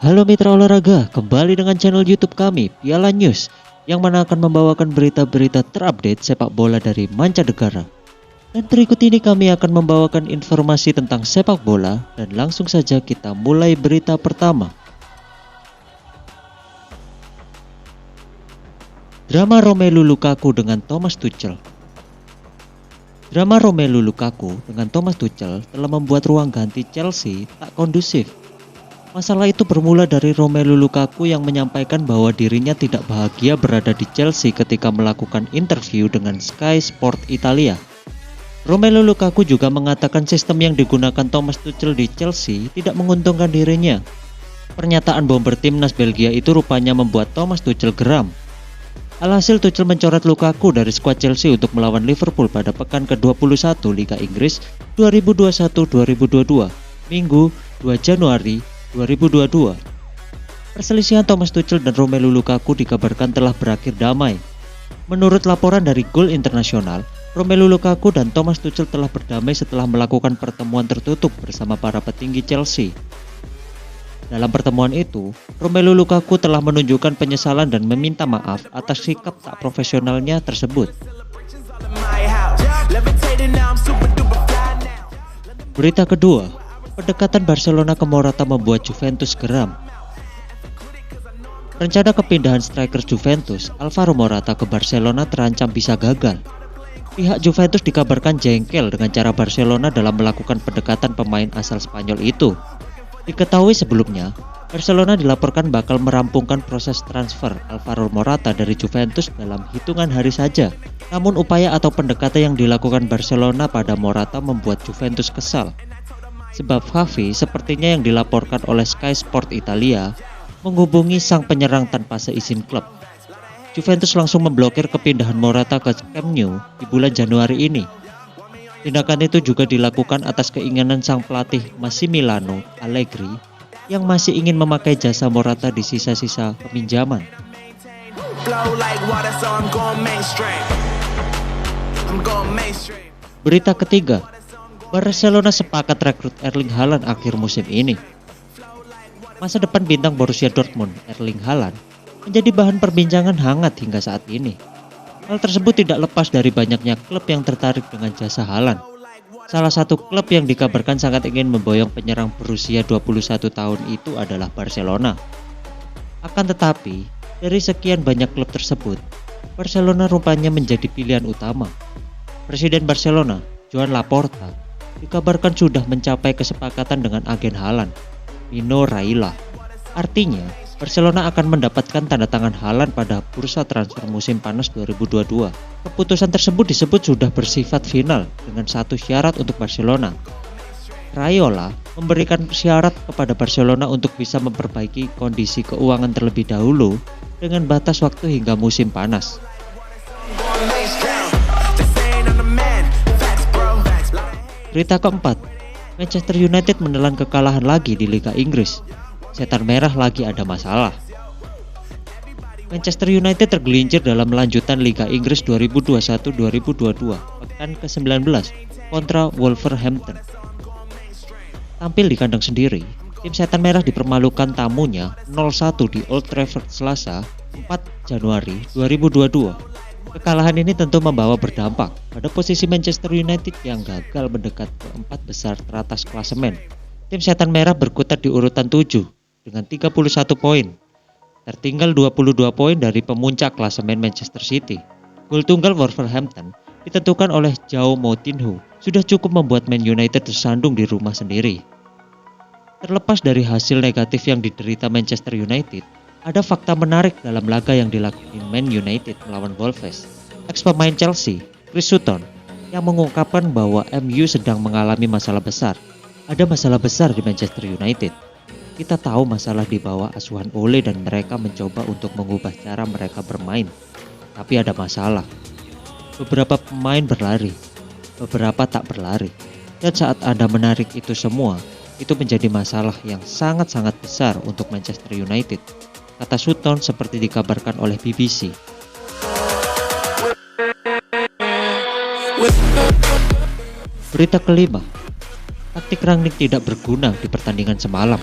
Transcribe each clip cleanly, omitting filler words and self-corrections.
Halo mitra olahraga, kembali dengan channel YouTube kami, Piala News, yang mana akan membawakan berita-berita terupdate sepak bola dari mancanegara. Dan berikut ini kami akan membawakan informasi tentang sepak bola, dan langsung saja kita mulai berita pertama. Drama Romelu Lukaku dengan Thomas Tuchel. Drama Romelu Lukaku dengan Thomas Tuchel telah membuat ruang ganti Chelsea tak kondusif. Masalah itu bermula dari Romelu Lukaku yang menyampaikan bahwa dirinya tidak bahagia berada di Chelsea ketika melakukan interview dengan Sky Sport Italia. Romelu Lukaku juga mengatakan sistem yang digunakan Thomas Tuchel di Chelsea tidak menguntungkan dirinya. Pernyataan bomber timnas Belgia itu rupanya membuat Thomas Tuchel geram. Alhasil Tuchel mencoret Lukaku dari skuad Chelsea untuk melawan Liverpool pada pekan ke-21 Liga Inggris 2021-2022, Minggu 2 Januari 2022. Perselisihan Thomas Tuchel dan Romelu Lukaku dikabarkan telah berakhir damai. Menurut laporan dari Goal International, Romelu Lukaku dan Thomas Tuchel telah berdamai setelah melakukan pertemuan tertutup bersama para petinggi Chelsea. Dalam pertemuan itu, Romelu Lukaku telah menunjukkan penyesalan dan meminta maaf atas sikap tak profesionalnya tersebut. Berita kedua, pendekatan Barcelona ke Morata membuat Juventus geram. Rencana kepindahan striker Juventus, Alvaro Morata ke Barcelona terancam bisa gagal. Pihak Juventus dikabarkan jengkel dengan cara Barcelona dalam melakukan pendekatan pemain asal Spanyol itu. Diketahui sebelumnya, Barcelona dilaporkan bakal merampungkan proses transfer Alvaro Morata dari Juventus dalam hitungan hari saja. Namun upaya atau pendekatan yang dilakukan Barcelona pada Morata membuat Juventus kesal. Sebab Xavi sepertinya yang dilaporkan oleh Sky Sport Italia menghubungi sang penyerang tanpa seizin klub. Juventus langsung memblokir kepindahan Morata ke Camp Nou di bulan Januari ini. Tindakan itu juga dilakukan atas keinginan sang pelatih Massimiliano Allegri yang masih ingin memakai jasa Morata di sisa-sisa peminjaman. Berita ketiga, Barcelona sepakat rekrut Erling Haaland akhir musim ini. Masa depan bintang Borussia Dortmund, Erling Haaland, menjadi bahan perbincangan hangat hingga saat ini. Hal tersebut tidak lepas dari banyaknya klub yang tertarik dengan jasa Haaland. Salah satu klub yang dikabarkan sangat ingin memboyong penyerang berusia 21 tahun itu adalah Barcelona. Akan tetapi, dari sekian banyak klub tersebut, Barcelona rupanya menjadi pilihan utama. Presiden Barcelona, Joan Laporta, dikabarkan sudah mencapai kesepakatan dengan agen Haaland, Mino Raiola. Artinya, Barcelona akan mendapatkan tanda tangan Haaland pada bursa transfer musim panas 2022. Keputusan tersebut disebut sudah bersifat final dengan satu syarat untuk Barcelona. Raiola memberikan syarat kepada Barcelona untuk bisa memperbaiki kondisi keuangan terlebih dahulu dengan batas waktu hingga musim panas. Berita keempat, Manchester United menelan kekalahan lagi di Liga Inggris. Setan merah lagi ada masalah. Manchester United tergelincir dalam lanjutan Liga Inggris 2021-2022 pekan ke-19 kontra Wolverhampton. Tampil di kandang sendiri, tim Setan Merah dipermalukan tamunya 0-1 di Old Trafford Selasa 4 Januari 2022. Kekalahan ini tentu membawa berdampak pada posisi Manchester United yang gagal mendekat ke 4 besar teratas klasemen. Tim Setan Merah berkutat di urutan 7 dengan 31 poin, tertinggal 22 poin dari pemuncak klasemen Manchester City. Gol tunggal Wolverhampton ditentukan oleh João Moutinho sudah cukup membuat Man United tersandung di rumah sendiri. Terlepas dari hasil negatif yang diderita Manchester United, ada fakta menarik dalam laga yang dilakukan Man United melawan Wolves. Ex-pemain Chelsea, Chris Sutton, yang mengungkapkan bahwa MU sedang mengalami masalah besar. Ada masalah besar di Manchester United. Kita tahu masalah di bawah asuhan Ole dan mereka mencoba untuk mengubah cara mereka bermain. Tapi ada masalah. Beberapa pemain berlari, beberapa tak berlari. Dan saat Anda menarik itu semua, itu menjadi masalah yang sangat-sangat besar untuk Manchester United, kata Sutton seperti dikabarkan oleh BBC. Berita kelima, taktik Rangnick tidak berguna di pertandingan semalam.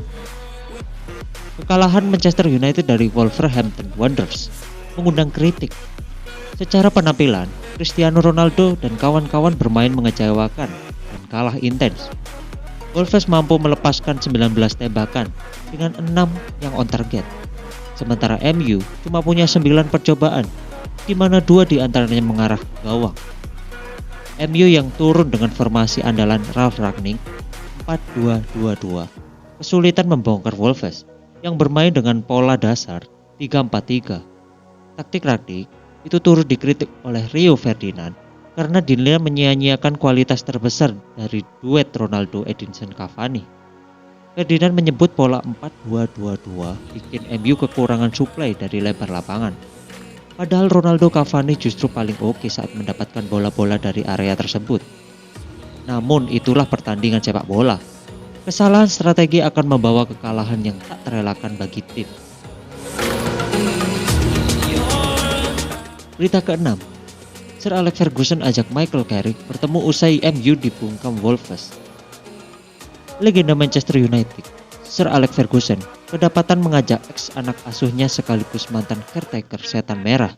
Kekalahan Manchester United dari Wolverhampton Wanderers mengundang kritik. Secara penampilan, Cristiano Ronaldo dan kawan-kawan bermain mengecewakan dan kalah intens. Wolves mampu melepaskan 19 tembakan dengan 6 yang on target. Sementara MU cuma punya 9 percobaan, di mana 2 diantaranya mengarah ke gawang. MU yang turun dengan formasi andalan Ralf Rangnick 4-2-2-2 kesulitan membongkar Wolves yang bermain dengan pola dasar 3-4-3. Taktik Rangnick itu turut dikritik oleh Rio Ferdinand karena dinilai menyia-nyiakan kualitas terbesar dari duet Ronaldo Edinson Cavani. Ferdinand menyebut pola 4-2-2-2 bikin MU kekurangan suplai dari lebar lapangan. Padahal Ronaldo Cavani justru paling oke saat mendapatkan bola-bola dari area tersebut. Namun itulah pertandingan sepak bola. Kesalahan strategi akan membawa kekalahan yang tak terelakkan bagi tim. Berita ke-6. Sir Alex Ferguson ajak Michael Carrick bertemu usai MU dibungkam Wolves. Legenda Manchester United, Sir Alex Ferguson, kedapatan mengajak ex anak asuhnya sekaligus mantan caretaker setan merah,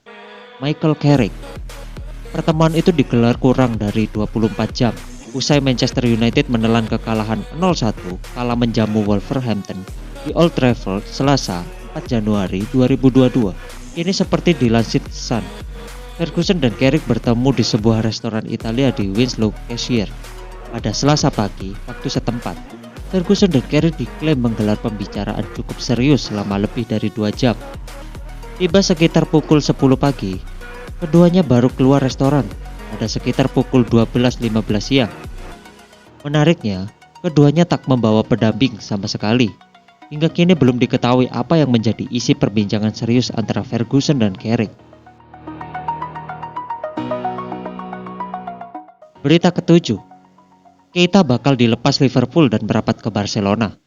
Michael Carrick. Pertemuan itu digelar kurang dari 24 jam usai Manchester United menelan kekalahan 0-1 kala menjamu Wolverhampton di Old Trafford Selasa 4 Januari 2022. Ini seperti dilansir Sun. Ferguson dan Carrick bertemu di sebuah restoran Italia di Winslow Cashier pada Selasa pagi waktu setempat. Ferguson dan Carrick diklaim menggelar pembicaraan cukup serius selama lebih dari 2 jam. Tiba sekitar pukul 10 pagi, keduanya baru keluar restoran pada sekitar pukul 12.15 siang. Menariknya, keduanya tak membawa pendamping sama sekali. Hingga kini belum diketahui apa yang menjadi isi perbincangan serius antara Ferguson dan Carrick. Berita ke-7. Keita bakal dilepas Liverpool dan merapat ke Barcelona.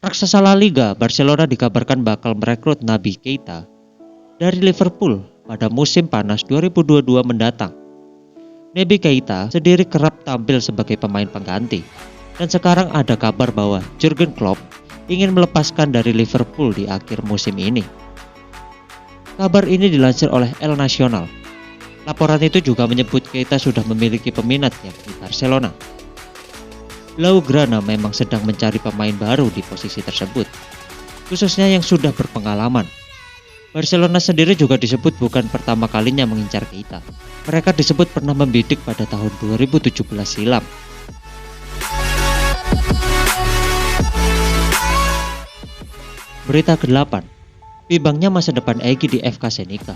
Raksasa La Liga, Barcelona dikabarkan bakal merekrut Naby Keita dari Liverpool pada musim panas 2022 mendatang. Naby Keita sendiri kerap tampil sebagai pemain pengganti, dan sekarang ada kabar bahwa Jurgen Klopp ingin melepaskan dari Liverpool di akhir musim ini. Kabar ini dilansir oleh El Nacional. Laporan itu juga menyebut Keita sudah memiliki peminat yakni Barcelona. Blaugrana memang sedang mencari pemain baru di posisi tersebut, khususnya yang sudah berpengalaman. Barcelona sendiri juga disebut bukan pertama kalinya mengincar Keita. Mereka disebut pernah membidik pada tahun 2017 silam. Berita ke-8. Bimbangnya masa depan Egy di FK Senica.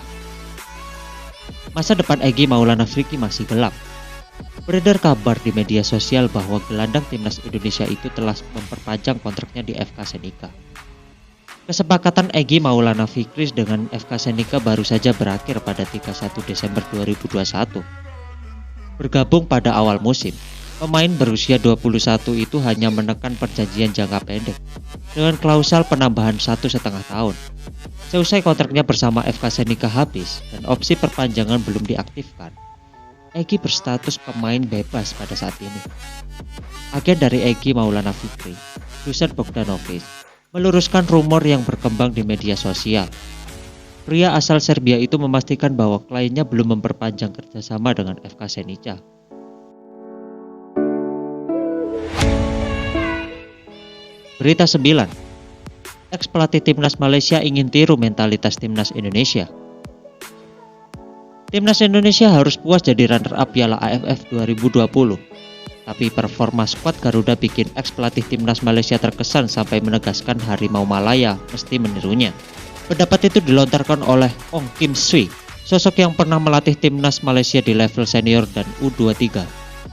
Masa depan Egy Maulana Fikri masih gelap. Beredar kabar di media sosial bahwa gelandang timnas Indonesia itu telah memperpanjang kontraknya di FK Senica. Kesepakatan Egy Maulana Fikri dengan FK Senica baru saja berakhir pada 31 Desember 2021. Bergabung pada awal musim, pemain berusia 21 itu hanya menekan perjanjian jangka pendek dengan klausal penambahan 1,5 tahun. Seusai kontraknya bersama FK Senica habis dan opsi perpanjangan belum diaktifkan, Egy berstatus pemain bebas pada saat ini. Agen dari Egy Maulana Fikri, Dusan Bogdanovic, meluruskan rumor yang berkembang di media sosial. Pria asal Serbia itu memastikan bahwa kliennya belum memperpanjang kerjasama dengan FK Senica. Berita 9. Ex-pelatih timnas Malaysia ingin tiru mentalitas timnas Indonesia. Timnas Indonesia harus puas jadi runner-up Piala AFF 2020. Tapi performa skuad Garuda bikin ex-pelatih timnas Malaysia terkesan sampai menegaskan Harimau Malaya mesti menirunya. Pendapat itu dilontarkan oleh Ong Kim Sui, sosok yang pernah melatih timnas Malaysia di level senior dan U23.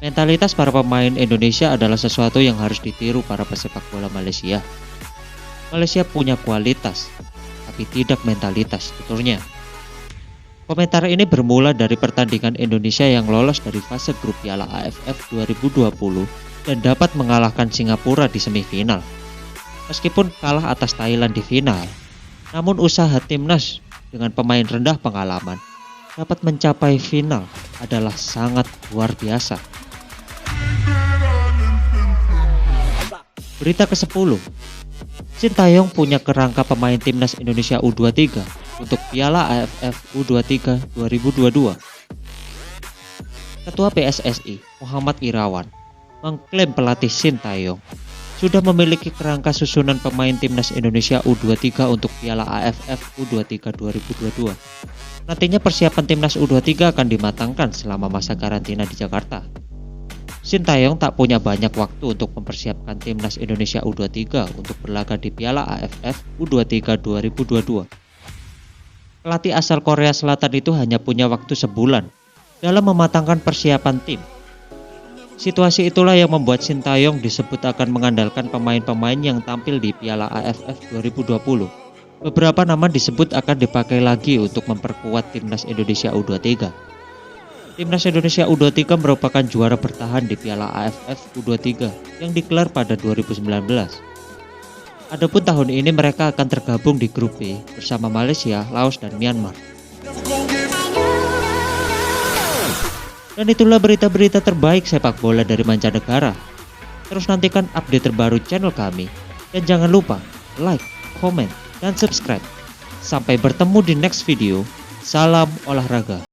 Mentalitas para pemain Indonesia adalah sesuatu yang harus ditiru para pesepak bola Malaysia. Malaysia punya kualitas, tapi tidak mentalitas, tuturnya. Komentar ini bermula dari pertandingan Indonesia yang lolos dari fase grup Piala AFF 2020 dan dapat mengalahkan Singapura di semifinal. Meskipun kalah atas Thailand di final, namun usaha timnas dengan pemain rendah pengalaman dapat mencapai final adalah sangat luar biasa. Berita ke-10. Sintayong punya kerangka pemain timnas Indonesia U23 untuk Piala AFF U23 2022. Ketua PSSI Muhammad Irawan mengklaim pelatih Sintayong sudah memiliki kerangka susunan pemain timnas Indonesia U23 untuk Piala AFF U23 2022. Nantinya persiapan timnas U23 akan dimatangkan selama masa karantina di Jakarta. Sintayong tak punya banyak waktu untuk mempersiapkan timnas Indonesia U23 untuk berlaga di Piala AFF U23 2022. Pelatih asal Korea Selatan itu hanya punya waktu sebulan dalam mematangkan persiapan tim. Situasi itulah yang membuat Sintayong disebut akan mengandalkan pemain-pemain yang tampil di Piala AFF 2020. Beberapa nama disebut akan dipakai lagi untuk memperkuat timnas Indonesia U23. Timnas Indonesia U23 merupakan juara bertahan di Piala AFF U23 yang digelar pada 2019. Adapun tahun ini mereka akan tergabung di grup B bersama Malaysia, Laos, dan Myanmar. Dan itulah berita-berita terbaik sepak bola dari mancanegara. Terus nantikan update terbaru channel kami. Dan jangan lupa like, comment, dan subscribe. Sampai bertemu di next video. Salam olahraga.